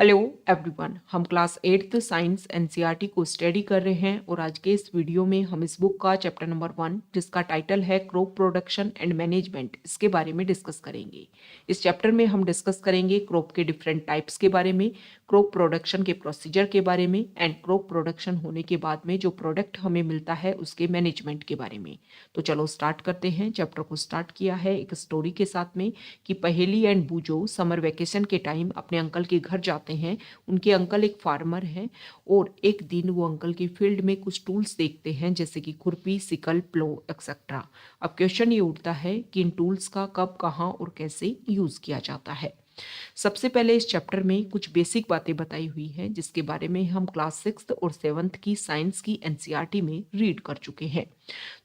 Hello everyone, हम class 8th science NCERT को study कर रहे हैं और आज के इस वीडियो में हम इस बुक का चैप्टर नंबर 1 जिसका टाइटल है क्रॉप प्रोडक्शन एंड मैनेजमेंट इसके बारे में डिस्कस करेंगे। इस चैप्टर में हम डिस्कस करेंगे क्रॉप के डिफरेंट टाइप्स के बारे में, क्रॉप प्रोडक्शन के प्रोसीजर के बारे में एंड क्रॉप प्रोडक्शन होने के बाद में जो प्रोडक्ट हमें मिलता है उसके मैनेजमेंट के बारे में। तो चलो स्टार्ट करते हैं। चैप्टर को स्टार्ट किया है एक स्टोरी के साथ में कि पहेली एंड बूजो समर वेकेशन के टाइम अपने अंकल के घर जाते हैं। उनके अंकल एक फार्मर हैं और एक दिन वो अंकल की फील्ड में कुछ टूल्स देखते हैं जैसे कि खुरपी, सिकल, प्लो एक्सेट्रा। अब क्वेश्चन ये उठता है कि इन टूल्स का कब, कहाँ और कैसे यूज किया जाता है। सबसे पहले इस चैप्टर में कुछ बेसिक बातें बताई हुई हैं जिसके बारे में हम क्लास 6th और 7th की साइंस की एनसीईआरटी में रीड कर चुके हैं।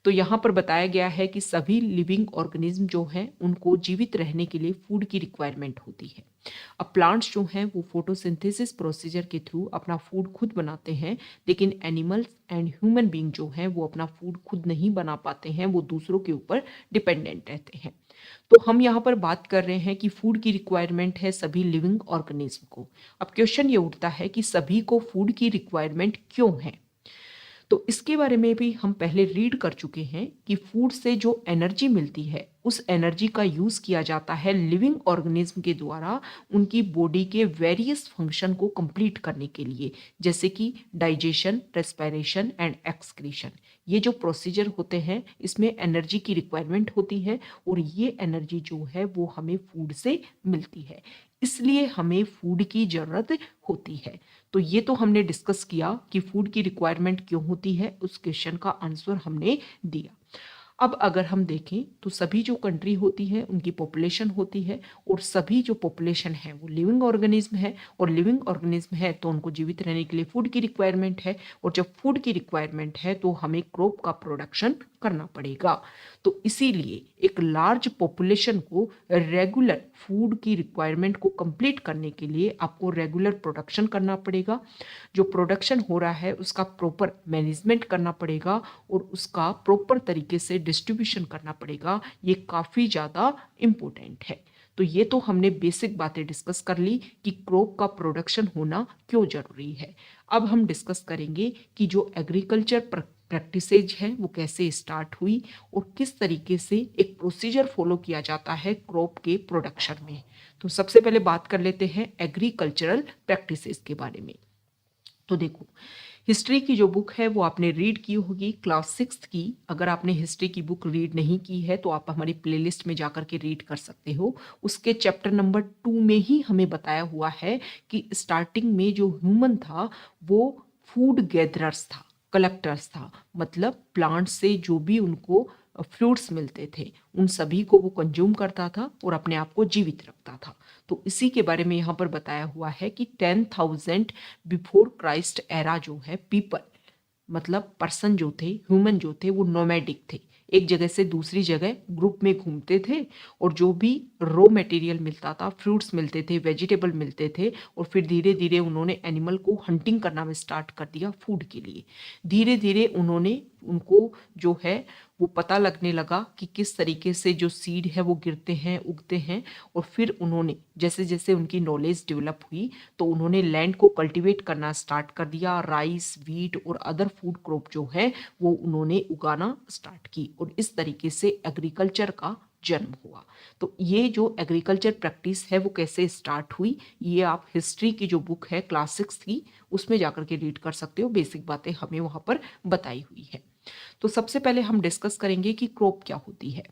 तो यहाँ पर बताया गया है कि सभी लिविंग ऑर्गेनिज्म जो हैं उनको जीवित रहने के लिए फूड की रिक्वायरमेंट होती है। अब प्लांट्स जो हैं वो फोटोसिंथेसिस प्रोसीजर के थ्रू अपना फूड खुद बनाते हैं, लेकिन एनिमल्स एंड ह्यूमन बीइंग जो हैं वो अपना फूड खुद नहीं बना पाते हैं, वो दूसरों के ऊपर डिपेंडेंट रहते हैं। तो हम यहाँ पर बात कर रहे हैं कि फूड की रिक्वायरमेंट है सभी लिविंग ऑर्गेनिज्म को। अब क्वेश्चन ये उठता है कि सभी को फूड की रिक्वायरमेंट क्यों है। तो इसके बारे में भी हम पहले रीड कर चुके हैं कि फूड से जो एनर्जी मिलती है उस एनर्जी का यूज किया जाता है लिविंग ऑर्गेनिज्म के द्वारा उनकी बॉडी के वेरियस फंक्शन को कंप्लीट करने के लिए, जैसे कि डाइजेशन, रेस्पिरेशन एंड एक्सक्रीशन। ये जो प्रोसीजर होते हैं इसमें एनर्जी की रिक्वायरमेंट होती है और ये एनर्जी जो है वो हमें फूड से मिलती है, इसलिए हमें फूड की जरूरत होती है। तो ये तो हमने डिस्कस किया कि फूड की रिक्वायरमेंट क्यों होती है, उस क्वेश्चन का आंसर हमने दिया। अब अगर हम देखें तो सभी जो कंट्री होती है उनकी पॉपुलेशन होती है और सभी जो पॉपुलेशन है वो लिविंग ऑर्गेनिज्म है और लिविंग ऑर्गेनिज्म है तो उनको जीवित रहने के लिए फूड की रिक्वायरमेंट है और जब फूड की रिक्वायरमेंट है तो हमें क्रॉप का प्रोडक्शन करना पड़ेगा। तो इसीलिए एक लार्ज पॉपुलेशन को रेगुलर फूड की रिक्वायरमेंट को कंप्लीट करने के लिए आपको रेगुलर प्रोडक्शन करना पड़ेगा। जो प्रोडक्शन हो रहा है उसका प्रॉपर मैनेजमेंट करना पड़ेगा और उसका प्रॉपर तरीके से डिस्ट्रीब्यूशन करना पड़ेगा। ये काफ़ी ज़्यादा इम्पोर्टेंट है। तो ये तो हमने बेसिक बातें डिस्कस कर ली कि क्रॉप का प्रोडक्शन होना क्यों जरूरी है। अब हम डिस्कस करेंगे कि जो एग्रीकल्चर प्रैक्टिसेज है वो कैसे स्टार्ट हुई और किस तरीके से एक प्रोसीजर फॉलो किया जाता है क्रॉप के प्रोडक्शन में। तो सबसे पहले बात कर लेते हैं एग्रीकल्चरल प्रैक्टिसेस के बारे में। तो देखो, हिस्ट्री की जो बुक है वो आपने रीड की होगी क्लास 6th की। अगर आपने हिस्ट्री की बुक रीड नहीं की है तो आप हमारी प्लेलिस्ट में जाकर के रीड कर सकते हो। उसके चैप्टर नंबर 2 में ही हमें बताया हुआ है कि स्टार्टिंग में जो ह्यूमन था वो फूड गैदरर्स था, कलेक्टर्स था। मतलब प्लांट से जो भी उनको फ्रूट्स मिलते थे उन सभी को वो कंज्यूम करता था और अपने आप को जीवित रखता था। तो इसी के बारे में यहाँ पर बताया हुआ है कि 10,000 बिफोर क्राइस्ट एरा जो है पीपल, मतलब पर्सन जो थे, ह्यूमन जो थे वो नोमैडिक थे, एक जगह से दूसरी जगह ग्रुप में घूमते थे और जो भी रॉ मटेरियल मिलता था, फ्रूट्स मिलते थे, वेजिटेबल मिलते थे, और फिर धीरे धीरे उन्होंने एनिमल को हंटिंग करना में स्टार्ट कर दिया फूड के लिए। धीरे धीरे उन्होंने उनको जो है वो पता लगने लगा कि किस तरीके से जो सीड है वो गिरते हैं, उगते हैं, और फिर उन्होंने जैसे जैसे उनकी नॉलेज डेवलप हुई तो उन्होंने लैंड को कल्टीवेट करना स्टार्ट कर दिया। राइस, व्हीट और अदर फूड क्रॉप जो है वो उन्होंने उगाना स्टार्ट की और इस तरीके से एग्रीकल्चर का जन्म हुआ। तो ये जो एग्रीकल्चर प्रैक्टिस है वो कैसे स्टार्ट हुई, ये आप हिस्ट्री की जो बुक है क्लास 6 की उसमें जाकर के रीड कर सकते हो। बेसिक बातें हमें वहां पर बताई हुई है। तो सबसे पहले हम डिस्कस करेंगे कि क्रॉप क्या होती है।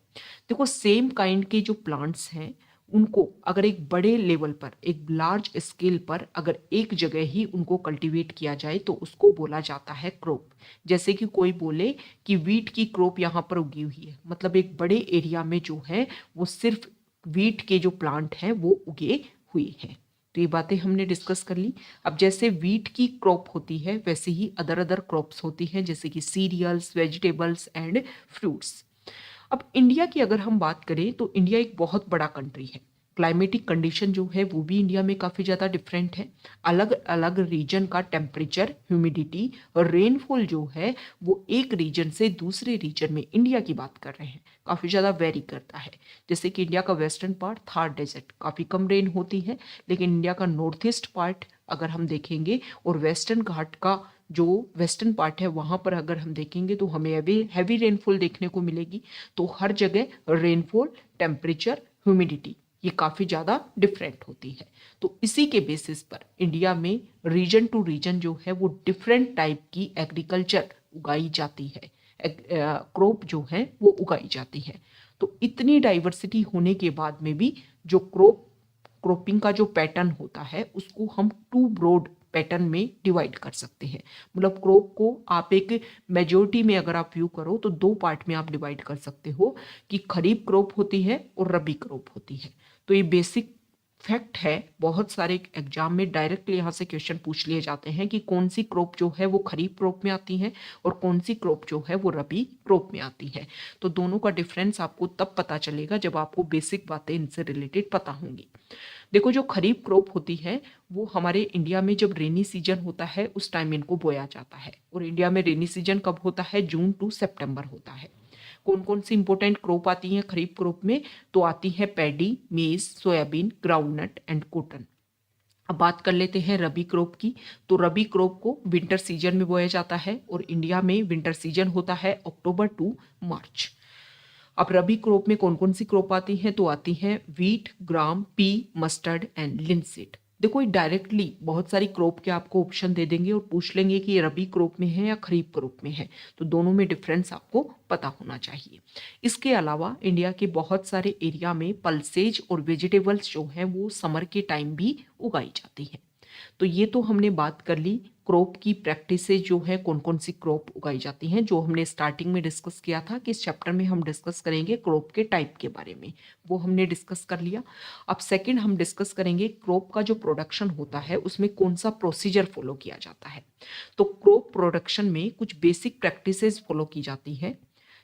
देखो, सेम काइंड के जो प्लांट्स हैं उनको अगर एक बड़े लेवल पर, एक लार्ज स्केल पर अगर एक जगह ही उनको कल्टीवेट किया जाए तो उसको बोला जाता है क्रॉप। जैसे कि कोई बोले कि वीट की क्रॉप यहाँ पर उगी हुई है, मतलब एक बड़े एरिया में जो है वो सिर्फ वीट के जो प्लांट हैं वो उगे हुए हैं। तो ये बातें हमने डिस्कस कर ली। अब जैसे वीट की क्रॉप होती है वैसे ही अदर अदर क्रॉप्स होती हैं जैसे कि सीरियल्स, वेजिटेबल्स एंड फ्रूट्स। अब इंडिया की अगर हम बात करें तो इंडिया एक बहुत बड़ा कंट्री है। क्लाइमेटिक कंडीशन जो है वो भी इंडिया में काफ़ी ज़्यादा डिफरेंट है। अलग अलग रीजन का टेम्परेचर, ह्यूमिडिटी और रेनफॉल जो है वो एक रीजन से दूसरे रीजन में, इंडिया की बात कर रहे हैं, काफ़ी ज़्यादा वेरी करता है। जैसे कि इंडिया का वेस्टर्न पार्ट थार डेजर्ट, काफ़ी कम रेन होती है, लेकिन इंडिया का नॉर्थ ईस्ट पार्ट अगर हम देखेंगे और वेस्टर्न घाट का जो वेस्टर्न पार्ट है वहाँ पर अगर हम देखेंगे तो हमें हैवी रेनफॉल देखने को मिलेगी। तो हर जगह रेनफॉल, टेम्परेचर, ह्यूमिडिटी ये काफ़ी ज़्यादा डिफरेंट होती है। तो इसी के बेसिस पर इंडिया में रीजन टू रीजन जो है वो डिफरेंट टाइप की एग्रीकल्चर उगाई जाती है, क्रॉप जो है वो उगाई जाती है। तो इतनी डाइवर्सिटी होने के बाद में भी जो क्रॉपिंग का जो पैटर्न होता है उसको हम टू ब्रॉड पैटर्न में डिवाइड कर सकते हैं। मतलब क्रॉप को आप एक मेजोरिटी में अगर आप व्यू करो तो दो पार्ट में आप डिवाइड कर सकते हो कि खरीफ क्रॉप होती है और रबी क्रॉप होती है। तो ये बेसिक फैक्ट है। बहुत सारे एग्जाम में डायरेक्टली यहाँ से क्वेश्चन पूछ लिए जाते हैं कि कौन सी क्रॉप जो है वो खरीफ क्रॉप में आती है और कौन सी क्रॉप जो है वो रबी क्रॉप में आती है। तो दोनों का डिफरेंस आपको तब पता चलेगा जब आपको बेसिक बातें इनसे रिलेटेड पता होंगी। देखो जो खरीफ क्रॉप होती है वो हमारे इंडिया में जब रेनी सीजन होता है उस टाइम इनको बोया जाता है। और इंडिया में रेनी सीजन कब होता है? जून टू सितंबर होता है। कौन कौन सी इंपॉर्टेंट क्रॉप आती हैं खरीफ क्रॉप में? तो आती है पैडी, मेज, सोयाबीन, ग्राउंडनट एंड कॉटन। अब बात कर लेते हैं रबी क्रॉप की। तो रबी क्रॉप को विंटर सीजन में बोया जाता है और इंडिया में विंटर सीजन होता है अक्टूबर टू मार्च। अब रबी क्रॉप में कौन कौन सी क्रॉप आती हैं? तो आती हैं wheat, gram, P, mustard and linseed. देखो ये डायरेक्टली बहुत सारी क्रॉप के आपको ऑप्शन दे देंगे और पूछ लेंगे कि ये रबी क्रॉप में है या खरीफ क्रॉप में है। तो दोनों में डिफरेंस आपको पता होना चाहिए। इसके अलावा इंडिया के बहुत सारे एरिया में पल्सेज और वेजिटेबल्स जो हैं वो समर के टाइम भी उगाई जाती हैं। तो ये तो हमने बात कर ली क्रॉप की प्रैक्टिसेस जो है कौन कौन सी क्रॉप उगाई जाती हैं, जो हमने स्टार्टिंग में डिस्कस किया था कि इस चैप्टर में हम डिस्कस करेंगे क्रॉप के टाइप के बारे में, वो हमने डिस्कस कर लिया। अब सेकंड हम डिस्कस करेंगे क्रॉप का जो प्रोडक्शन होता है उसमें कौन सा प्रोसीजर फॉलो किया जाता है। तो क्रॉप प्रोडक्शन में कुछ बेसिक प्रैक्टिसेस फॉलो की जाती है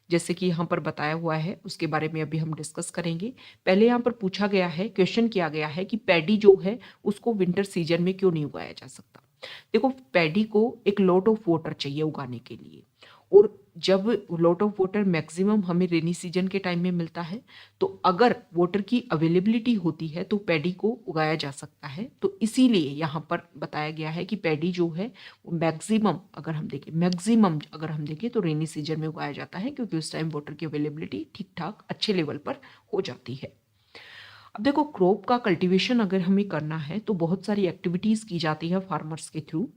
जैसे कि यहाँ पर बताया हुआ है, उसके बारे में अभी हम डिस्कस करेंगे। पहले यहाँ पर पूछा गया है, क्वेश्चन किया गया है कि पैडी जो है उसको विंटर सीजन में क्यों नहीं उगाया जा सकता। देखो पैडी को एक लॉट ऑफ वाटर चाहिए उगाने के लिए और जब लॉट ऑफ वाटर मैक्सिमम हमें रेनी सीजन के टाइम में मिलता है तो अगर वाटर की अवेलेबिलिटी होती है तो पैडी को उगाया जा सकता है। तो इसीलिए यहाँ पर बताया गया है कि पैडी जो है मैक्सिमम अगर हम देखें तो रेनी सीजन में उगाया जाता है क्योंकि उस टाइम वाटर की अवेलेबिलिटी ठीक ठाक अच्छे लेवल पर हो जाती है। अब देखो क्रॉप का कल्टीवेशन अगर हमें करना है तो बहुत सारी एक्टिविटीज़ की जाती है फार्मर्स के थ्रू।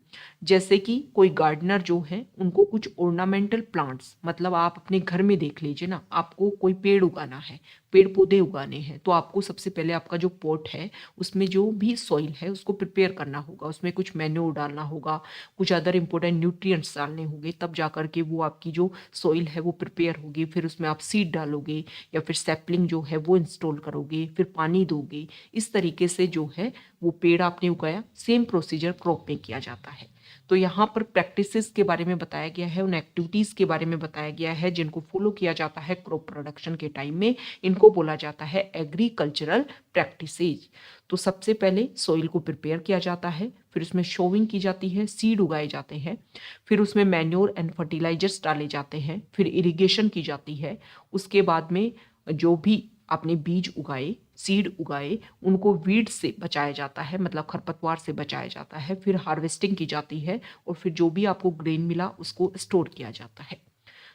जैसे कि कोई गार्डनर जो है उनको कुछ ऑर्नामेंटल प्लांट्स, मतलब आप अपने घर में देख लीजिए ना, आपको कोई पेड़ उगाना है, पेड़ पौधे उगाने हैं, तो आपको सबसे पहले आपका जो पॉट है उसमें जो भी सॉइल है उसको प्रिपेयर करना होगा, उसमें कुछ मैन्योर डालना होगा, कुछ अदर इंपॉर्टेंट न्यूट्रिएंट्स डालने होंगे, तब जा करके वो आपकी जो सॉइल है वो प्रिपेयर होगी। फिर उसमें आप सीड डालोगे या फिर सैपलिंग जो है वो इंस्टॉल करोगे, फिर पानी दोगे। इस तरीके से जो है वो पेड़ आपने उगाया। सेम प्रोसीजर क्रॉप में किया जाता है। तो यहाँ पर प्रैक्टिसेस के बारे में बताया गया है, उन एक्टिविटीज़ के बारे में बताया गया है जिनको फॉलो किया जाता है क्रॉप प्रोडक्शन के टाइम में। इनको बोला जाता है एग्रीकल्चरल प्रैक्टिसेज। तो सबसे पहले सॉइल को प्रिपेयर किया जाता है, फिर उसमें शोविंग की जाती है, सीड उगाए जाते हैं, फिर उसमें मैन्योर एंड फर्टिलाइजर्स डाले जाते हैं, फिर इरिगेशन की जाती है। उसके बाद में जो भी आपने बीज उगाए, सीड उगाए, उनको वीड से बचाया जाता है, मतलब खरपतवार से बचाया जाता है। फिर हार्वेस्टिंग की जाती है और फिर जो भी आपको ग्रेन मिला उसको स्टोर किया जाता है।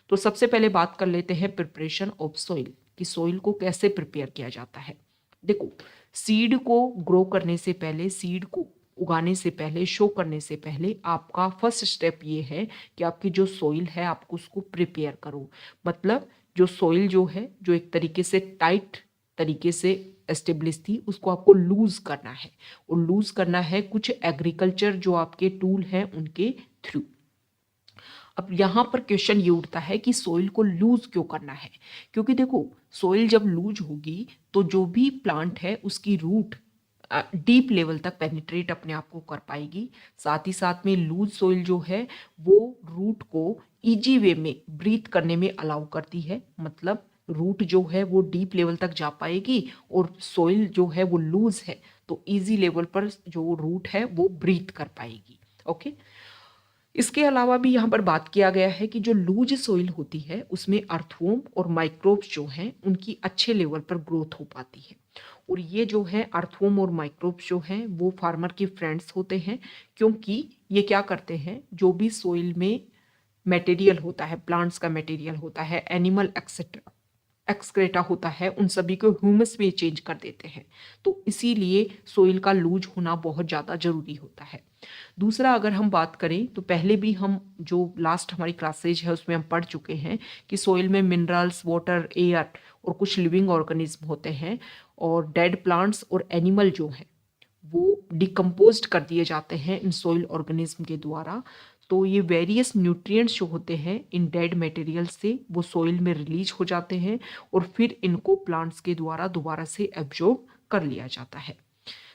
तो सबसे पहले बात कर लेते हैं प्रिपरेशन ऑफ सॉइल, कि सॉइल को कैसे प्रिपेयर किया जाता है। देखो सीड को ग्रो करने से पहले, सीड को उगाने से पहले, शो करने से पहले आपका फर्स्ट स्टेप ये है कि आपकी जो सॉइल है आपको उसको प्रिपेयर करो। मतलब जो सॉइल जो है, जो एक तरीके से टाइट तरीके से एस्टेब्लिश थी, उसको आपको लूज करना है। और लूज करना है कुछ एग्रीकल्चर जो आपके टूल हैं उनके थ्रू। अब यहाँ पर क्वेश्चन ये उठता है कि सॉइल को लूज क्यों करना है। क्योंकि देखो सॉइल जब लूज होगी तो जो भी प्लांट है उसकी रूट डीप लेवल तक पेनिट्रेट अपने आप को कर पाएगी। साथ ही साथ में लूज सॉइल जो है वो रूट को इजी वे में ब्रीथ करने में अलाउ करती है। मतलब रूट जो है वो डीप लेवल तक जा पाएगी और सॉइल जो है वो लूज है तो इजी लेवल पर जो रूट है वो ब्रीथ कर पाएगी। ओके। इसके अलावा भी यहाँ पर बात किया गया है कि जो लूज सोइल होती है उसमें अर्थवॉर्म और माइक्रोब्स जो हैं उनकी अच्छे लेवल पर ग्रोथ हो पाती है। और ये जो है अर्थवॉर्म और माइक्रोब्स जो हैं वो फार्मर के फ्रेंड्स होते हैं, क्योंकि ये क्या करते हैं, जो भी सोइल में मटेरियल होता है, प्लांट्स का मटेरियल होता है, एनिमल एक्सेट्रा एक्सक्रेटा होता है, उन सभी को ह्यूमस में चेंज कर देते हैं। तो इसीलिए सोइल का लूज होना बहुत ज़्यादा ज़रूरी होता है। दूसरा, अगर हम बात करें तो पहले भी हम जो लास्ट हमारी क्लासेज है उसमें हम पढ़ चुके हैं कि सोइल में मिनरल्स, वाटर, एयर और कुछ लिविंग ऑर्गेनिज्म होते हैं, और डेड प्लांट्स और एनिमल जो है वो डिकम्पोज्ड कर दिए जाते हैं इन सोइल ऑर्गेनिज्म के द्वारा। तो ये वेरियस न्यूट्रिएंट्स जो होते हैं इन डेड मटेरियल से वो सोइल में रिलीज हो जाते हैं, और फिर इनको प्लांट्स के द्वारा दोबारा से एब्जॉर्ब कर लिया जाता है।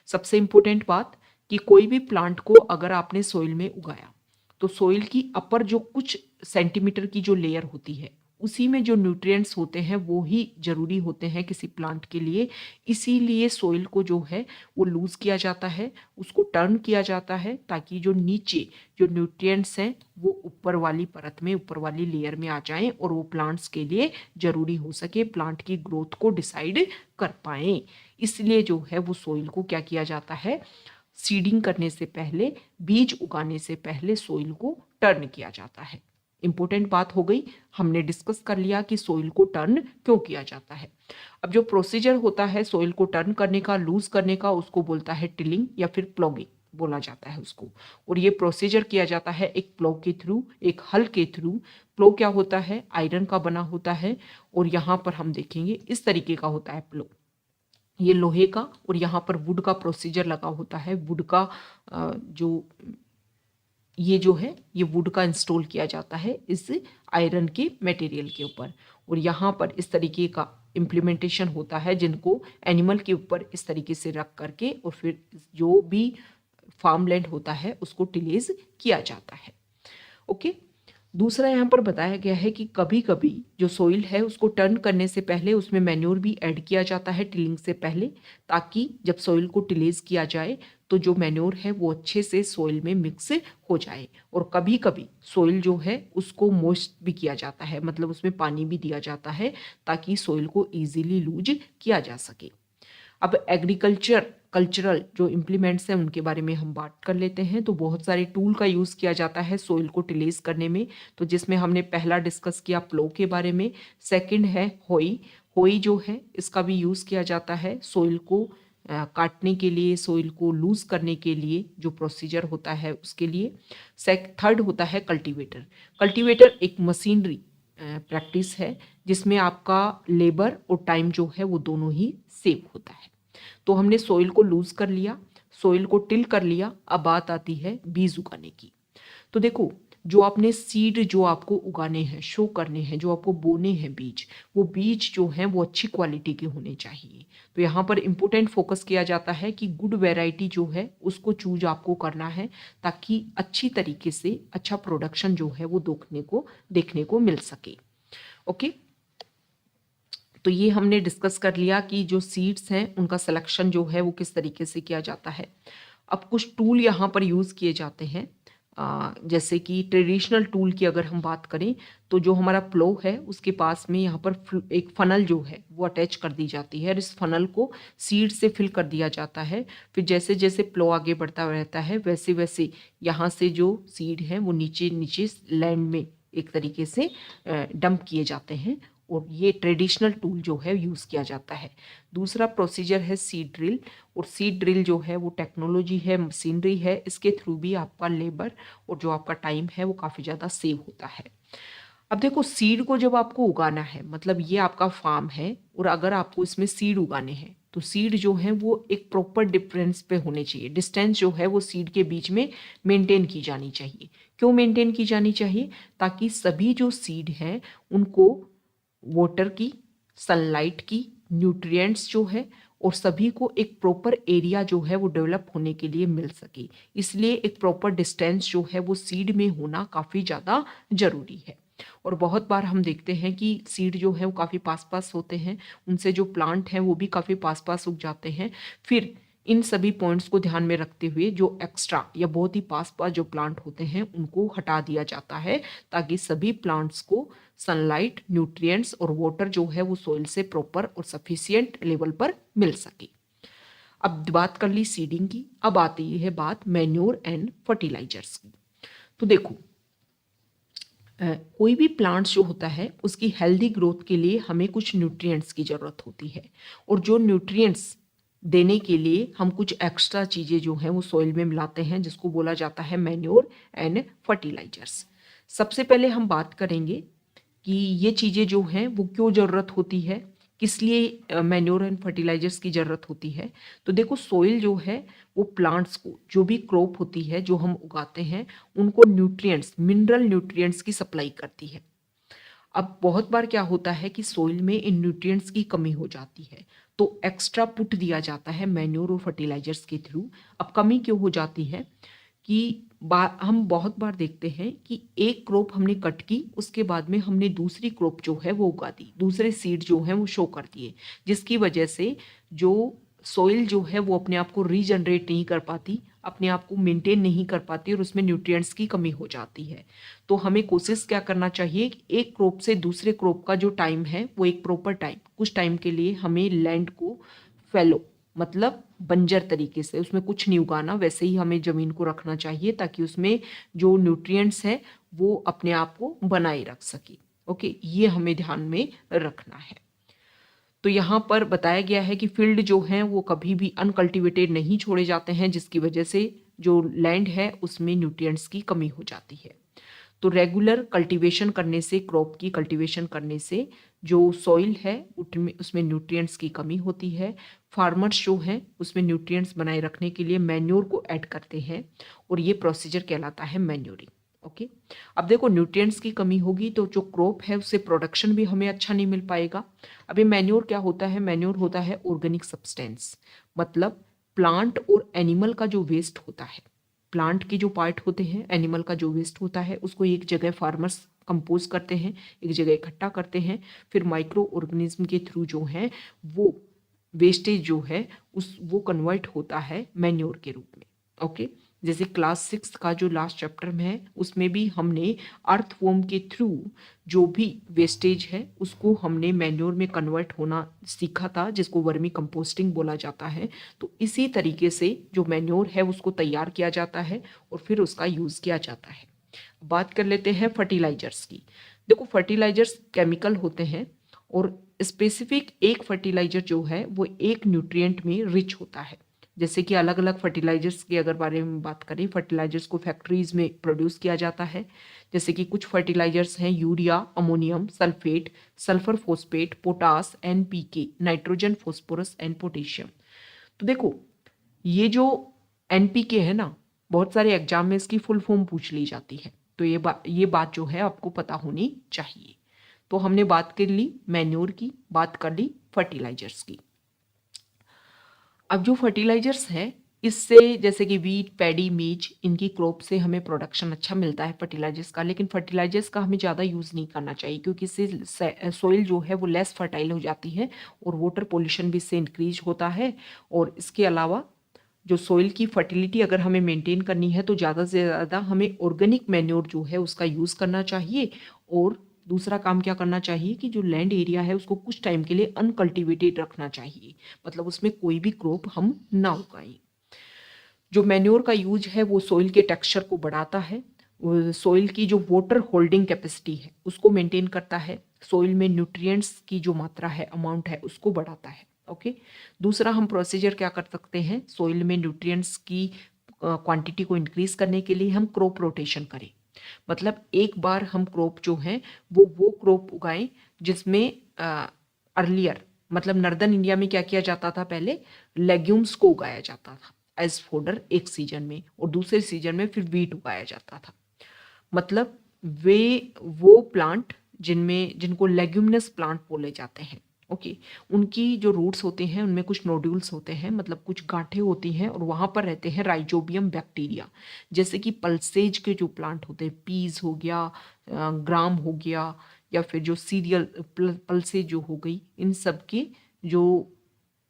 सबसे इम्पोर्टेंट बात कि कोई भी प्लांट को अगर आपने सोइल में उगाया तो सोइल की अपर जो कुछ सेंटीमीटर की जो लेयर होती है उसी में जो न्यूट्रिएंट्स होते हैं वो ही जरूरी होते हैं किसी प्लांट के लिए। इसीलिए सोइल को जो है वो लूज किया जाता है, उसको टर्न किया जाता है, ताकि जो नीचे जो न्यूट्रिएंट्स हैं वो ऊपर वाली परत में, ऊपर वाली लेयर में आ जाएं और वो प्लांट्स के लिए जरूरी हो सके, प्लांट की ग्रोथ को डिसाइड कर पाएं। इसलिए जो है वो सोइल को क्या किया जाता है, सीडिंग करने से पहले, बीज उगाने से पहले सोइल को टर्न किया जाता है। इंपॉर्टेंट बात हो गई, हमने डिस्कस कर लिया कि सोइल को टर्न क्यों किया जाता है। अब जो प्रोसीजर होता है सोइल को टर्न करने का, लूज करने का, उसको बोलता है टिलिंग या फिर प्लॉगिंग बोला जाता है उसको। और ये प्रोसीजर किया जाता है एक प्लो के थ्रू, एक हल के थ्रू। प्लो क्या होता है, आयरन का बना होता है, और यहाँ पर हम देखेंगे इस तरीके का होता है प्लो, ये लोहे का, और यहाँ पर वुड का प्रोसीजर लगा होता है। वुड का जो ये जो है ये वुड का इंस्टॉल किया जाता है इस आयरन के मटेरियल के ऊपर, और यहाँ पर इस तरीके का इम्प्लीमेंटेशन होता है जिनको एनिमल के ऊपर इस तरीके से रख करके और फिर जो भी फार्मलैंड होता है उसको टिलेज किया जाता है। ओके। दूसरा यहाँ पर बताया गया है कि कभी कभी जो सोइल है उसको टर्न करने से पहले उसमें मैन्योर भी ऐड किया जाता है टिलिंग से पहले, ताकि जब सोइल को टिलेज किया जाए तो जो मैन्योर है वो अच्छे से सोइल में मिक्स हो जाए। और कभी कभी सोइल जो है उसको मॉइस्ट भी किया जाता है, मतलब उसमें पानी भी दिया जाता है ताकि सोइल को ईजिली लूज किया जा सके। अब कल्चरल जो इम्प्लीमेंट्स हैं उनके बारे में हम बात कर लेते हैं। तो बहुत सारे टूल का यूज़ किया जाता है सोइल को टिलेज करने में, तो जिसमें हमने पहला डिस्कस किया प्लो के बारे में। सेकंड है होई। होई जो है इसका भी यूज़ किया जाता है सोइल को काटने के लिए, सोइल को लूज करने के लिए जो प्रोसीजर होता है उसके लिए। थर्ड होता है कल्टीवेटर। कल्टीवेटर एक मशीनरी प्रैक्टिस है जिसमें आपका लेबर और टाइम जो है वो दोनों ही सेव होता है। तो हमने सोइल को लूज कर लिया, सोइल को टिल कर लिया, अब बात आती है बीज उगाने की। तो देखो, जो आपने सीड जो आपको उगाने हैं, शो करने हैं, जो आपको बोने हैं बीज, वो बीज जो हैं वो अच्छी क्वालिटी के होने चाहिए। तो यहाँ पर इम्पोर्टेंट फोकस किया जाता है कि गुड वैरायटी जो है उसको चूज आपको करना है, ताकि अच्छी तरीके से अच्छा प्रोडक्शन जो है वो देखने को मिल सके। ओके। तो ये हमने डिस्कस कर लिया कि जो सीड्स हैं उनका सिलेक्शन जो है वो किस तरीके से किया जाता है। अब कुछ टूल यहाँ पर यूज़ किए जाते हैं, जैसे कि ट्रेडिशनल टूल की अगर हम बात करें तो जो हमारा प्लो है उसके पास में यहाँ पर एक फनल जो है वो अटैच कर दी जाती है, और इस फनल को सीड से फिल कर दिया जाता है। फिर जैसे जैसे प्लो आगे बढ़ता रहता है वैसे वैसे यहाँ से जो सीड हैं वो नीचे नीचे लैंड में एक तरीके से डंप किए जाते हैं, और ये ट्रेडिशनल टूल जो है यूज़ किया जाता है। दूसरा प्रोसीजर है सीड ड्रिल, और सीड ड्रिल जो है वो टेक्नोलॉजी है, मशीनरी है, इसके थ्रू भी आपका लेबर और जो आपका टाइम है वो काफ़ी ज़्यादा सेव होता है। अब देखो, सीड को जब आपको उगाना है, मतलब ये आपका फार्म है और अगर आपको इसमें सीड उगाने हैं तो सीड जो है वो एक प्रॉपर डिफरेंस पे होने चाहिए। डिस्टेंस जो है वो सीड के बीच में मेंटेन की जानी चाहिए। क्यों मेंटेन की जानी चाहिए? ताकि सभी जो सीड हैं उनको वाटर की, सनलाइट की, न्यूट्रिएंट्स जो है और सभी को एक प्रॉपर एरिया जो है वो डेवलप होने के लिए मिल सके। इसलिए एक प्रॉपर डिस्टेंस जो है वो सीड में होना काफ़ी ज़्यादा ज़रूरी है। और बहुत बार हम देखते हैं कि सीड जो है वो काफ़ी पास पास होते हैं, उनसे जो प्लांट हैं वो भी काफ़ी पास पास उग जाते हैं। फिर इन सभी पॉइंट्स को ध्यान में रखते हुए जो एक्स्ट्रा या बहुत ही पास पास जो प्लांट होते हैं उनको हटा दिया जाता है, ताकि सभी प्लांट्स को सनलाइट, न्यूट्रिएंट्स और वाटर जो है वो सोइल से प्रॉपर और सफिशिएंट लेवल पर मिल सके। अब बात कर ली सीडिंग की, अब आती है बात मैन्योर एंड फर्टिलाइजर्स की। तो देखो कोई भी प्लांट्स जो होता है उसकी हेल्दी ग्रोथ के लिए हमें कुछ न्यूट्रिएंट्स की ज़रूरत होती है, और जो न्यूट्रिएंट्स देने के लिए हम कुछ एक्स्ट्रा चीज़ें जो हैं वो सॉइल में मिलाते हैं, जिसको बोला जाता है मैन्योर एंड फर्टिलाइजर्स। सबसे पहले हम बात करेंगे कि ये चीज़ें जो हैं वो क्यों ज़रूरत होती है, किस लिए मैन्योर एंड फर्टिलाइजर्स की ज़रूरत होती है। तो देखो सॉइल जो है वो प्लांट्स को, जो भी क्रॉप होती है जो हम उगाते हैं, उनको न्यूट्रिएंट्स, मिनरल न्यूट्रिएंट्स की सप्लाई करती है। अब बहुत बार क्या होता है कि सॉइल में इन न्यूट्रिएंट्स की कमी हो जाती है, तो एक्स्ट्रा पुट दिया जाता है मैन्योर और फर्टिलाइजर्स के थ्रू। अब कमी क्यों हो जाती है कि हम बहुत बार देखते हैं कि एक क्रॉप हमने कट की, उसके बाद में हमने दूसरी क्रॉप जो है वो उगा दी, दूसरे सीड जो है वो शो कर दिए, जिसकी वजह से जो सॉइल जो है वो अपने आप को रीजनरेट नहीं कर पाती, अपने आप को मेंटेन नहीं कर पाती, और उसमें न्यूट्रिएंट्स की कमी हो जाती है। तो हमें कोशिश क्या करना चाहिए कि एक क्रॉप से दूसरे क्रॉप का जो टाइम है वो एक प्रॉपर टाइम, कुछ टाइम के लिए हमें लैंड को फैलो, मतलब बंजर तरीके से, उसमें कुछ नहीं उगाना, वैसे ही हमें ज़मीन को रखना चाहिए ताकि उसमें जो न्यूट्रिएंट्स है वो अपने आप को बनाए रख सके। ओके, ये हमें ध्यान में रखना है। तो यहाँ पर बताया गया है कि फील्ड जो हैं वो कभी भी अनकल्टिवेटेड नहीं छोड़े जाते हैं, जिसकी वजह से जो लैंड है उसमें न्यूट्रिएंट्स की कमी हो जाती है। तो रेगुलर कल्टीवेशन करने से, क्रॉप की कल्टीवेशन करने से जो सॉइल है उसमें न्यूट्रिएंट्स की कमी होती है। फार्मर्स जो हैं उसमें न्यूट्रिएंट्स बनाए रखने के लिए मैन्योर को ऐड करते हैं, और ये प्रोसीजर कहलाता है मैन्योरिंग। ओके, अब देखो न्यूट्रिएंट्स की कमी होगी तो जो क्रॉप है उससे प्रोडक्शन भी हमें अच्छा नहीं मिल पाएगा। अब ये मैन्योर क्या होता है? मैन्योर होता है ऑर्गेनिक सब्सटेंस, मतलब प्लांट और एनिमल का जो वेस्ट होता है, प्लांट के जो पार्ट होते हैं, एनिमल का जो वेस्ट होता है, उसको एक जगह फार्मर्स कंपोज करते हैं, एक जगह इकट्ठा करते हैं, फिर माइक्रो ऑर्गेनिज्म के थ्रू जो है वो वेस्टेज जो है वो कन्वर्ट होता है मैन्योर के रूप में। ओके, जैसे क्लास 6 का जो लास्ट चैप्टर में है उसमें भी हमने अर्थवॉर्म के थ्रू जो भी वेस्टेज है उसको हमने मैन्योर में कन्वर्ट होना सीखा था, जिसको वर्मी कंपोस्टिंग बोला जाता है। तो इसी तरीके से जो मैन्योर है उसको तैयार किया जाता है और फिर उसका यूज़ किया जाता है। बात कर लेते हैं फर्टिलाइजर्स की। देखो फर्टिलाइजर्स केमिकल होते हैं, और स्पेसिफिक एक फर्टिलाइजर जो है वो एक न्यूट्रिएंट में रिच होता है। जैसे कि अलग अलग फर्टिलाइजर्स के अगर बारे में बात करें, फर्टिलाइजर्स को फैक्ट्रीज में प्रोड्यूस किया जाता है। जैसे कि कुछ फर्टिलाइजर्स हैं urea, ammonium sulphate, sulphur phosphate, potash, NPK, nitrogen, phosphorus and potassium. तो देखो ये जो एनपीके है ना, बहुत सारे एग्जाम में इसकी फुल फॉर्म पूछ ली जाती है, तो ये बात जो है आपको पता होनी चाहिए। तो हमने बात कर ली मैन्योर की, बात कर ली फर्टिलाइजर्स की। अब जो फर्टिलाइजर्स है इससे, जैसे कि वीट, पैडी, मीज, इनकी क्रॉप से हमें प्रोडक्शन अच्छा मिलता है फर्टिलाइजर्स का, लेकिन फर्टिलाइजर्स का हमें ज़्यादा यूज़ नहीं करना चाहिए, क्योंकि इससे सॉइल जो है वो लेस फर्टाइल हो जाती है और वाटर पोल्यूशन भी इससे इंक्रीज होता है। और इसके अलावा जो सॉइल की फर्टिलिटी अगर हमें मेंटेन करनी है तो ज़्यादा से ज़्यादा हमें ऑर्गेनिक मैन्योर जो है उसका यूज़ करना चाहिए। और दूसरा काम क्या करना चाहिए कि जो लैंड एरिया है उसको कुछ टाइम के लिए अनकल्टिवेटेड रखना चाहिए, मतलब उसमें कोई भी क्रॉप हम ना उगाएं। जो मैन्योर का यूज है वो सॉइल के टेक्सचर को बढ़ाता है, सॉइल की जो वाटर होल्डिंग कैपेसिटी है उसको मेंटेन करता है, सॉइल में न्यूट्रिएंट्स की जो मात्रा है, अमाउंट है, उसको बढ़ाता है। ओके, दूसरा हम प्रोसीजर क्या कर सकते हैं, सॉइल में न्यूट्रिएंट्स की क्वांटिटी को इंक्रीज करने के लिए हम क्रॉप रोटेशन करें, मतलब एक बार हम क्रॉप जो है वो क्रॉप उगाएं जिसमें अर्लियर, मतलब नॉर्दर्न इंडिया में क्या किया जाता था, पहले लेग्यूम्स को उगाया जाता था एज फोडर एक सीजन में, और दूसरे सीजन में फिर वीट उगाया जाता था। मतलब वो प्लांट जिनको लेग्यूमिनस प्लांट बोले जाते हैं। ओके, उनकी जो रूट्स होते हैं उनमें कुछ नोड्यूल्स होते हैं, मतलब कुछ गांठें होती हैं, और वहाँ पर रहते हैं राइजोबियम बैक्टीरिया। जैसे कि पल्सेज के जो प्लांट होते हैं, पीज हो गया, ग्राम हो गया, या फिर जो सीरियल पल्सेज जो हो गई, इन सब के जो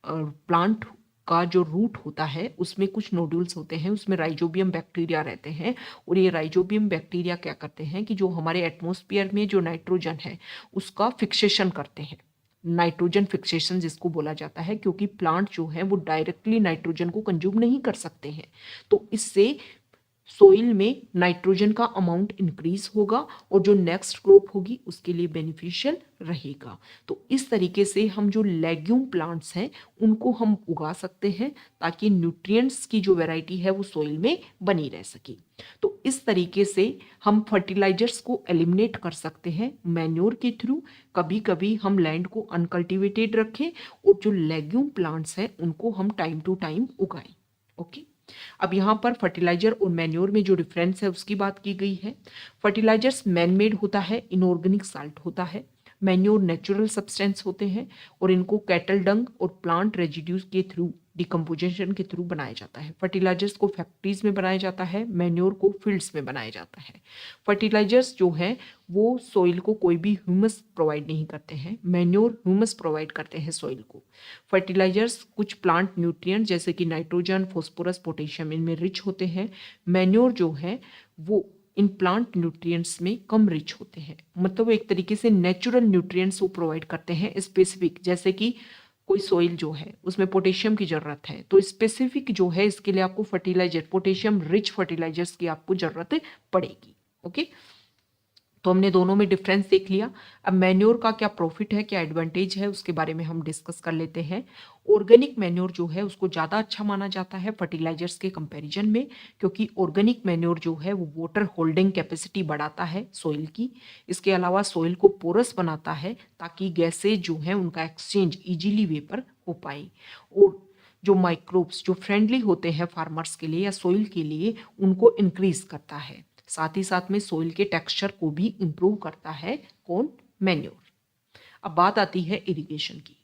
प्लांट का जो रूट होता है उसमें कुछ नोड्यूल्स होते हैं, उसमें राइजोबियम बैक्टीरिया रहते हैं। और ये राइजोबियम बैक्टीरिया क्या करते हैं कि जो हमारे एटमॉस्फेयर में जो नाइट्रोजन है उसका फिक्सेशन करते हैं, नाइट्रोजन फिक्सेशन जिसको बोला जाता है, क्योंकि प्लांट जो है वो डायरेक्टली नाइट्रोजन को कंज्यूम नहीं कर सकते हैं। तो इससे सोइल में नाइट्रोजन का अमाउंट इंक्रीज होगा और जो नेक्स्ट क्रॉप होगी उसके लिए बेनिफिशियल रहेगा। तो इस तरीके से हम जो लेग्यूम प्लांट्स हैं उनको हम उगा सकते हैं ताकि न्यूट्रिएंट्स की जो वैरायटी है वो सोइल में बनी रह सके। तो इस तरीके से हम फर्टिलाइजर्स को एलिमिनेट कर सकते हैं मैन्योर के थ्रू। कभी कभी हम लैंड को अनकल्टिवेटेड रखें और जो लेग्यूम प्लांट्स हैं उनको हम टाइम टू टाइम उगाएं। ओके, अब यहाँ पर फर्टिलाइजर और मैन्योर में जो डिफरेंस है उसकी बात की गई है। फर्टिलाइजर्स मैन मेड होता है, इनऑर्गेनिक साल्ट होता है। मैन्योर नेचुरल सब्सटेंस होते हैं और इनको कैटल डंग और प्लांट रेजिड्यूज के थ्रू, डिकम्पोजिशन के थ्रू बनाया जाता है। फर्टिलाइजर्स को फैक्ट्रीज में बनाया जाता है, मैन्योर को फील्ड्स में बनाया जाता है। फर्टिलाइजर्स जो हैं वो सॉइल को कोई भी ह्यूमस प्रोवाइड नहीं करते हैं, मैन्योर ह्यूमस प्रोवाइड करते हैं सॉइल को। फर्टिलाइजर्स कुछ प्लांट न्यूट्रिएंट जैसे कि नाइट्रोजन, फास्फोरस, पोटेशियम इनमें रिच होते हैं। मैन्योर जो है वो इन प्लांट न्यूट्रिएंट्स में कम रिच होते हैं, मतलब एक तरीके से नेचुरल न्यूट्रिएंट्स वो प्रोवाइड करते हैं स्पेसिफिक। जैसे कि कोई सॉइल जो है उसमें पोटेशियम की जरूरत है तो स्पेसिफिक जो है इसके लिए आपको फर्टिलाइजर, पोटेशियम रिच फर्टिलाइजर्स की आपको जरूरत पड़ेगी। ओके, तो हमने दोनों में डिफरेंस देख लिया। अब मैन्योर का क्या प्रॉफिट है, क्या एडवांटेज है, उसके बारे में हम डिस्कस कर लेते हैं। ऑर्गेनिक मैन्योर जो है उसको ज़्यादा अच्छा माना जाता है फर्टिलाइजर्स के कंपैरिजन में, क्योंकि ऑर्गेनिक मैन्योर जो है वो वाटर होल्डिंग कैपेसिटी बढ़ाता है सॉइल की। इसके अलावा सॉइल को पोरस बनाता है ताकि गैसेज जो है उनका एक्सचेंज इजीली वे पर हो पाए, और जो माइक्रोब्स जो फ्रेंडली होते हैं फार्मर्स के लिए या सॉइल के लिए उनको इंक्रीज करता है। साथ ही साथ में सोइल के टेक्सचर को भी इंप्रूव करता है कौन, मैन्योर। अब बात आती है इरिगेशन की।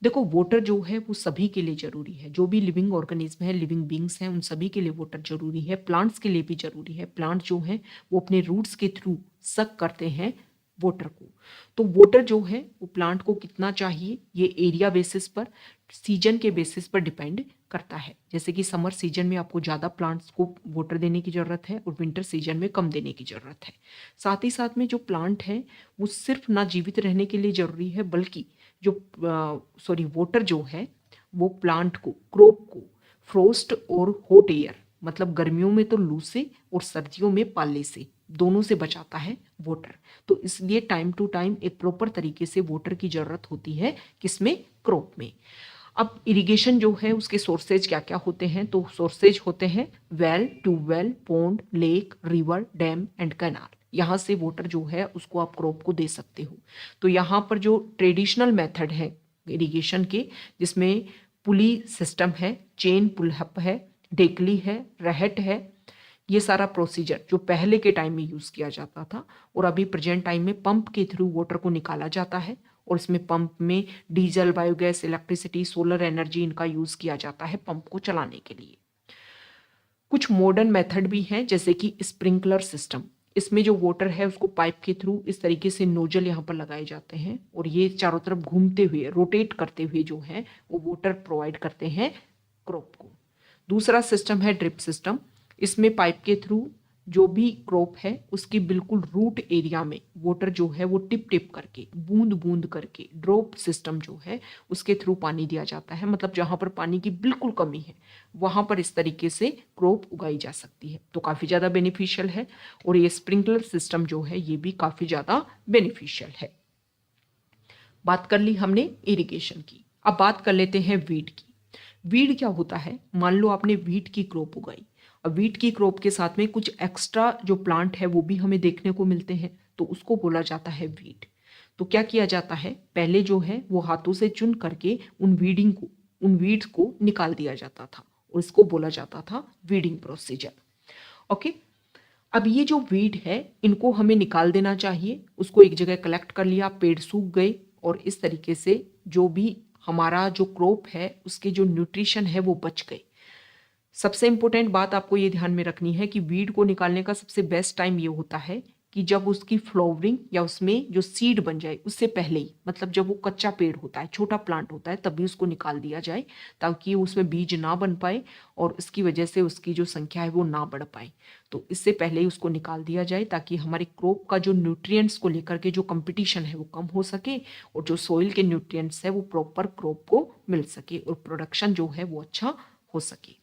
देखो, वाटर जो है वो सभी के लिए जरूरी है, जो भी लिविंग ऑर्गेनिज्म है, लिविंग बींग्स हैं, उन सभी के लिए वाटर जरूरी है। प्लांट्स के लिए भी जरूरी है। प्लांट जो है वो अपने रूट्स के थ्रू सक करते हैं वाटर को। तो वाटर जो है वो प्लांट को कितना चाहिए ये एरिया बेसिस पर, सीजन के बेसिस पर डिपेंड करता है। जैसे कि समर सीजन में आपको ज़्यादा प्लांट्स को वाटर देने की ज़रूरत है और विंटर सीजन में कम देने की ज़रूरत है। साथ ही साथ में जो प्लांट है वो सिर्फ ना जीवित रहने के लिए ज़रूरी है, बल्कि जो वाटर जो है वो प्लांट को, क्रॉप को फ्रोस्ट और हॉट एयर, मतलब गर्मियों में तो लू से और सर्दियों में पाले से, दोनों से बचाता है वाटर। तो इसलिए टाइम टू टाइम एक प्रॉपर तरीके से वाटर की ज़रूरत होती है, किसमें, क्रॉप में। अब इरिगेशन जो है उसके सोर्सेज क्या क्या होते हैं, तो सोर्सेज होते हैं well, tubewell, pond, lake, river, dam and canal. यहाँ से वाटर जो है उसको आप क्रॉप को दे सकते हो। तो यहाँ पर जो ट्रेडिशनल मेथड है इरिगेशन के, जिसमें पुली सिस्टम है, चेन पुलहप है, डेकली है, रहट है, ये सारा प्रोसीजर जो पहले के टाइम में यूज़ किया जाता था और अभी प्रेजेंट टाइम में पंप के थ्रू वाटर को निकाला जाता है। और इसमें पंप में diesel, biogas, electricity, solar energy इनका यूज़ किया जाता है पंप को चलाने के लिए। कुछ मॉडर्न मेथड भी हैं जैसे कि स्प्रिंकलर सिस्टम। इसमें जो वाटर है उसको पाइप के थ्रू इस तरीके से नोजल यहाँ पर लगाए जाते हैं और ये चारों तरफ घूमते हुए, रोटेट करते हुए जो है वो वाटर प्रोवाइड करते हैं क्रॉप को। दूसरा सिस्टम है ड्रिप सिस्टम। इसमें पाइप के थ्रू जो भी क्रॉप है उसके बिल्कुल रूट एरिया में वाटर जो है वो टिप टिप करके, बूंद बूंद करके, ड्रॉप सिस्टम जो है उसके थ्रू पानी दिया जाता है। मतलब जहाँ पर पानी की बिल्कुल कमी है वहाँ पर इस तरीके से क्रॉप उगाई जा सकती है, तो काफ़ी ज़्यादा बेनिफिशियल है। और ये स्प्रिंकलर सिस्टम जो है ये भी काफ़ी ज़्यादा बेनिफिशियल है। बात कर ली हमने इरिगेशन की। अब बात कर लेते हैं वीड की। वीड क्या होता है, मान लो आपने वीट की क्रॉप उगाई, अब वीट की क्रॉप के साथ में कुछ एक्स्ट्रा जो प्लांट है वो भी हमें देखने को मिलते हैं, तो उसको बोला जाता है वीड। तो क्या किया जाता है, पहले जो है वो हाथों से चुन करके उन वीड्स को निकाल दिया जाता था और इसको बोला जाता था वीडिंग प्रोसीजर। ओके, अब ये जो वीड है इनको हमें निकाल देना चाहिए। उसको एक जगह कलेक्ट कर लिया, पेड़ सूख गए और इस तरीके से जो भी हमारा जो क्रॉप है उसके जो न्यूट्रिशन है वो बच गए। सबसे इंपॉर्टेंट बात आपको ये ध्यान में रखनी है कि वीड को निकालने का सबसे बेस्ट टाइम ये होता है कि जब उसकी फ्लावरिंग या उसमें जो सीड बन जाए उससे पहले ही, मतलब जब वो कच्चा पेड़ होता है, छोटा प्लांट होता है, तभी उसको निकाल दिया जाए ताकि उसमें बीज ना बन पाए और इसकी वजह से उसकी जो संख्या है वो ना बढ़ पाए। तो इससे पहले ही उसको निकाल दिया जाए ताकि हमारे क्रॉप का जो न्यूट्रिएंट्स को लेकर के जो कंपटीशन है वो कम हो सके और जो सोइल के न्यूट्रिएंट्स है वो प्रॉपर क्रॉप को मिल सके और प्रोडक्शन जो है वो अच्छा हो सके।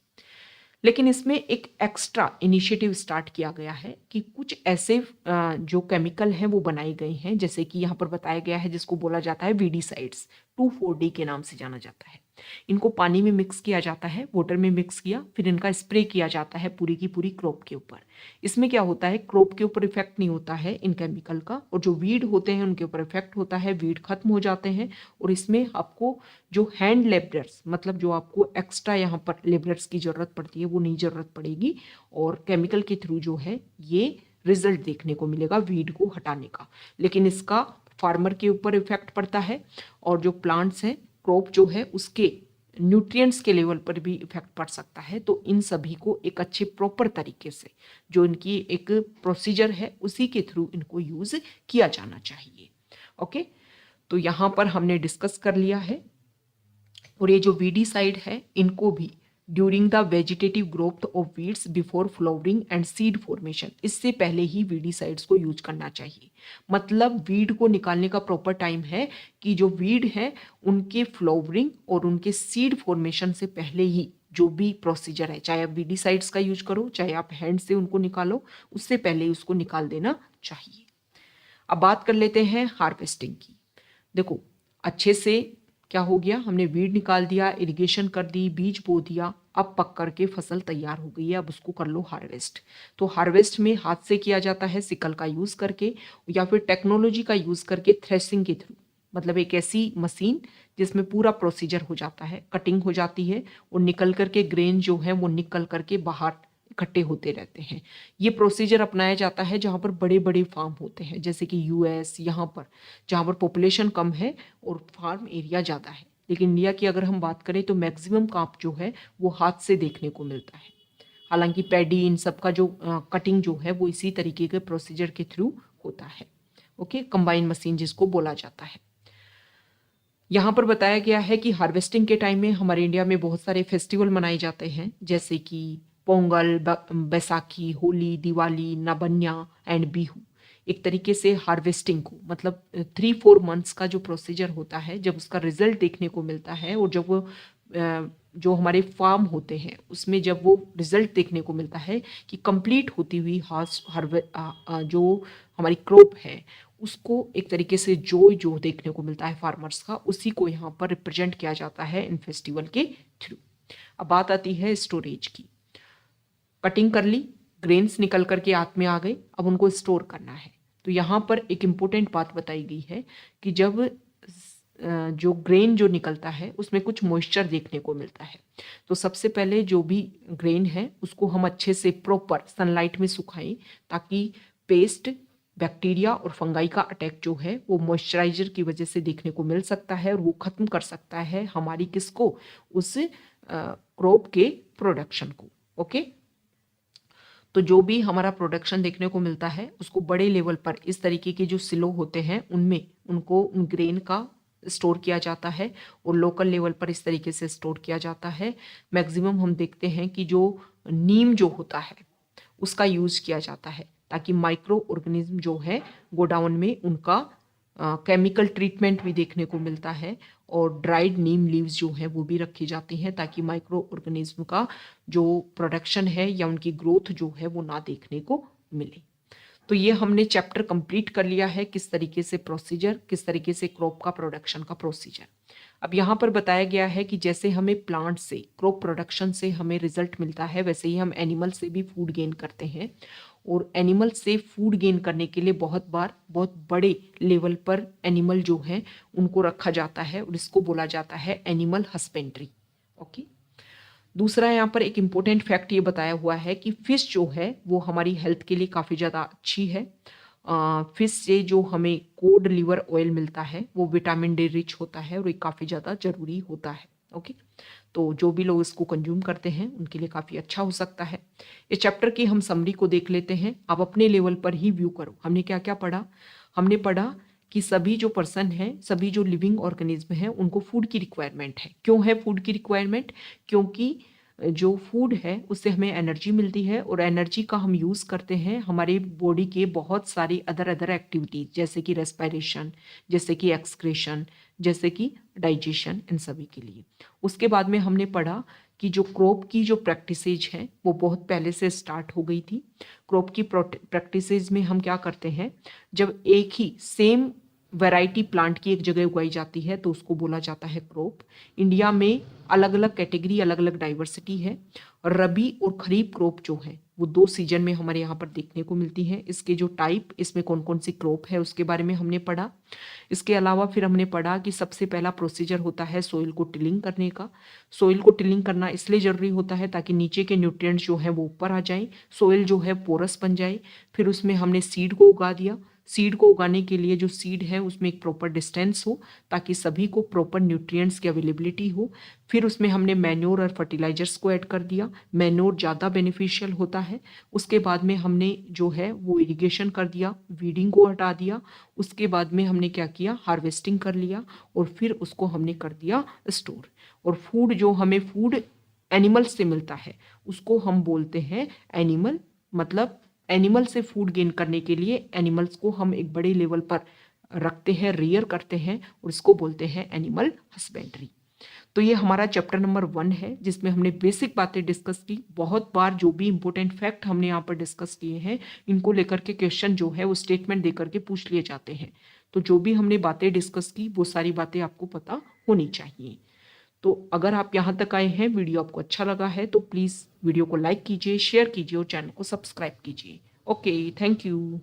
लेकिन इसमें एक एक्स्ट्रा इनिशिएटिव स्टार्ट किया गया है कि कुछ ऐसे जो केमिकल हैं वो बनाए गए हैं, जैसे कि यहाँ पर बताया गया है जिसको बोला जाता है वीडीसाइड्स, 2,4-D के नाम से जाना जाता है। इनको पानी में मिक्स किया जाता है, वाटर में मिक्स किया, फिर इनका स्प्रे किया जाता है पूरी की पूरी क्रॉप के ऊपर। इसमें क्या होता है, क्रॉप के ऊपर इफेक्ट नहीं होता है इन केमिकल का, और जो वीड होते हैं उनके ऊपर इफेक्ट होता है, वीड खत्म हो जाते हैं। और इसमें आपको जो हैंड लेबरर्स, मतलब जो आपको एक्स्ट्रा यहाँ पर लेबरर्स की जरूरत पड़ती है वो नहीं जरूरत पड़ेगी, और केमिकल के थ्रू जो है ये रिजल्ट देखने को मिलेगा वीड को हटाने का। लेकिन इसका फार्मर के ऊपर इफेक्ट पड़ता है और जो प्लांट्स हैं, क्रॉप जो है उसके न्यूट्रिएंट्स के लेवल पर भी इफेक्ट पड़ सकता है। तो इन सभी को एक अच्छे प्रॉपर तरीके से, जो इनकी एक प्रोसीजर है उसी के थ्रू इनको यूज किया जाना चाहिए। ओके, तो यहाँ पर हमने डिस्कस कर लिया है। और ये जो वीडीसाइड है इनको भी during the vegetative growth of weeds before flowering and seed formation, इससे पहले ही वीडीसाइड्स को यूज करना चाहिए। मतलब वीड को निकालने का प्रॉपर टाइम है कि जो वीड है उनके फ्लावरिंग और उनके सीड फॉर्मेशन से पहले ही जो भी प्रोसीजर है, चाहे आप वीडीसाइड्स का यूज करो चाहे आप हैंड से उनको निकालो, उससे पहले ही उसको निकाल देना चाहिए। अब बात कर लेते हैं हार्वेस्टिंग की। देखो, अच्छे से क्या हो गया, हमने वीड निकाल दिया, इरिगेशन कर दी, बीज बो दिया, अब पक करके फसल तैयार हो गई है, अब उसको कर लो हार्वेस्ट। तो हार्वेस्ट में हाथ से किया जाता है सिकल का यूज करके, या फिर टेक्नोलॉजी का यूज करके थ्रेसिंग के थ्रू, मतलब एक ऐसी मशीन जिसमें पूरा प्रोसीजर हो जाता है, कटिंग हो जाती है और निकल करके ग्रेन जो है वो निकल करके बाहर इकट्ठे होते रहते हैं। ये प्रोसीजर अपनाया जाता है जहाँ पर बड़े बड़े फार्म होते हैं, जैसे कि यूएस, यहाँ पर जहाँ पर पॉपुलेशन कम है और फार्म एरिया ज़्यादा है। लेकिन इंडिया की अगर हम बात करें तो मैक्सिमम काम जो है वो हाथ से देखने को मिलता है। हालांकि पैडी इन सब का जो कटिंग जो है वो इसी तरीके के प्रोसीजर के थ्रू होता है। ओके, कंबाइन मशीन जिसको बोला जाता है। यहाँ पर बताया गया है कि हार्वेस्टिंग के टाइम में हमारे इंडिया में बहुत सारे फेस्टिवल मनाए जाते हैं, जैसे कि पोंगल, बैसाखी, होली, दिवाली, नबन्या एंड बिहू। एक तरीके से हार्वेस्टिंग को, मतलब 3-4 मंथ्स का जो प्रोसीजर होता है, जब उसका रिजल्ट देखने को मिलता है और जब वो जो हमारे फार्म होते हैं उसमें जब वो रिजल्ट देखने को मिलता है कि कंप्लीट होती हुई जो हमारी क्रॉप है उसको एक तरीके से जो देखने को मिलता है फार्मर्स का, उसी को यहाँ पर रिप्रेजेंट किया जाता है इन फेस्टिवल के थ्रू। अब बात आती है स्टोरेज की। कटिंग कर ली, ग्रेन्स निकल करके हाथ में आ गए, अब उनको स्टोर करना है। तो यहाँ पर एक इम्पोर्टेंट बात बताई गई है कि जब जो ग्रेन जो निकलता है उसमें कुछ मॉइस्चर देखने को मिलता है, तो सबसे पहले जो भी ग्रेन है उसको हम अच्छे से प्रॉपर सनलाइट में सुखाएं, ताकि पेस्ट, बैक्टीरिया और फंगाई का अटैक जो है वो मॉइस्चराइजर की वजह से देखने को मिल सकता है और वो खत्म कर सकता है हमारी किसको, उस क्रॉप के प्रोडक्शन को। ओके, तो जो भी हमारा प्रोडक्शन देखने को मिलता है उसको बड़े लेवल पर इस तरीके के जो सिलो होते हैं उनमें उनको उन ग्रेन का स्टोर किया जाता है और लोकल लेवल पर इस तरीके से स्टोर किया जाता है। मैक्सिमम हम देखते हैं कि जो नीम जो होता है उसका यूज किया जाता है, ताकि माइक्रो ऑर्गेनिज्म जो है गोडाउन में उनका केमिकल ट्रीटमेंट भी देखने को मिलता है, और ड्राइड नीम लीव्स जो हैं वो भी रखी जाती हैं ताकि माइक्रो ऑर्गेनिज्म का जो प्रोडक्शन है या उनकी ग्रोथ जो है वो ना देखने को मिले। तो ये हमने चैप्टर कंप्लीट कर लिया है, किस तरीके से प्रोसीजर, किस तरीके से क्रॉप का प्रोडक्शन का प्रोसीजर। अब यहाँ पर बताया गया है कि जैसे हमें प्लांट से, क्रॉप प्रोडक्शन से हमें रिजल्ट मिलता है, वैसे ही हम एनिमल से भी फूड गेन करते हैं। और एनिमल से फूड गेन करने के लिए बहुत बार बहुत बड़े लेवल पर एनिमल जो हैं उनको रखा जाता है और इसको बोला जाता है एनिमल हस्बेंड्री। ओके, दूसरा यहाँ पर एक इम्पोर्टेंट फैक्ट ये बताया हुआ है कि फिश जो है वो हमारी हेल्थ के लिए काफ़ी ज़्यादा अच्छी है। फिश से जो हमें कोड लिवर ऑयल मिलता है वो विटामिन डी रिच होता है और ये काफ़ी ज़्यादा ज़रूरी होता है। ओके, तो जो भी लोग इसको कंज्यूम करते हैं उनके लिए काफ़ी अच्छा हो सकता है। इस चैप्टर की हम समरी को देख लेते हैं। आप अपने लेवल पर ही व्यू करो। हमने क्या क्या पढ़ा? हमने पढ़ा कि सभी जो पर्सन हैं, सभी जो लिविंग ऑर्गेनिज्म हैं, उनको फूड की रिक्वायरमेंट है। क्यों है फूड की रिक्वायरमेंट? क्योंकि जो फूड है उससे हमें एनर्जी मिलती है और एनर्जी का हम यूज़ करते हैं हमारे बॉडी के बहुत सारी अदर अदर एक्टिविटीज, जैसे कि रेस्पिरेशन, जैसे कि एक्सक्रेशन, जैसे कि डाइजेशन, इन सभी के लिए। उसके बाद में हमने पढ़ा कि जो क्रॉप की जो प्रैक्टिसेज हैं वो बहुत पहले से स्टार्ट हो गई थी। क्रॉप की प्रैक्टिसेज में हम क्या करते हैं, जब एक ही सेम वैरायटी प्लांट की एक जगह उगाई जाती है तो उसको बोला जाता है क्रॉप। इंडिया में अलग अलग कैटेगरी, अलग अलग डाइवर्सिटी है। और रबी और खरीफ क्रॉप जो है वो 2 सीजन में हमारे यहाँ पर देखने को मिलती है। इसके जो टाइप, इसमें कौन कौन सी क्रॉप है उसके बारे में हमने पढ़ा। इसके अलावा फिर हमने पढ़ा कि सबसे पहला प्रोसीजर होता है सॉइल को टिलिंग करने का। सॉइल को टिलिंग करना इसलिए जरूरी होता है ताकि नीचे के न्यूट्रिएंट्स जो है वो ऊपर आ जाएं, सॉइल जो है पोरस बन जाए। फिर उसमें हमने सीड को उगा दिया। सीड को उगाने के लिए जो सीड है उसमें एक प्रॉपर डिस्टेंस हो ताकि सभी को प्रॉपर न्यूट्रिएंट्स की अवेलेबिलिटी हो। फिर उसमें हमने मैन्योर और फर्टिलाइजर्स को ऐड कर दिया। मैन्योर ज़्यादा बेनिफिशियल होता है। उसके बाद में हमने जो है वो इरिगेशन कर दिया, वीडिंग को हटा दिया। उसके बाद में हमने क्या किया, हार्वेस्टिंग कर लिया और फिर उसको हमने कर दिया स्टोर। और फूड जो हमें फूड एनिमल से मिलता है उसको हम बोलते हैं एनिमल, मतलब एनिमल से फूड गेन करने के लिए एनिमल्स को हम एक बड़े लेवल पर रखते हैं, रियर करते हैं और इसको बोलते हैं एनिमल हस्बेंड्री। तो ये हमारा चैप्टर नंबर 1 है जिसमें हमने बेसिक बातें डिस्कस की। बहुत बार जो भी इंपॉर्टेंट फैक्ट हमने यहाँ पर डिस्कस किए हैं इनको लेकर के क्वेश्चन जो है वो स्टेटमेंट दे करके पूछ लिए जाते हैं। तो जो भी हमने बातें डिस्कस की वो सारी बातें आपको पता होनी चाहिए। तो अगर आप यहाँ तक आए हैं, वीडियो आपको अच्छा लगा है तो प्लीज़ वीडियो को लाइक कीजिए, शेयर कीजिए और चैनल को सब्सक्राइब कीजिए। Okay, thank you.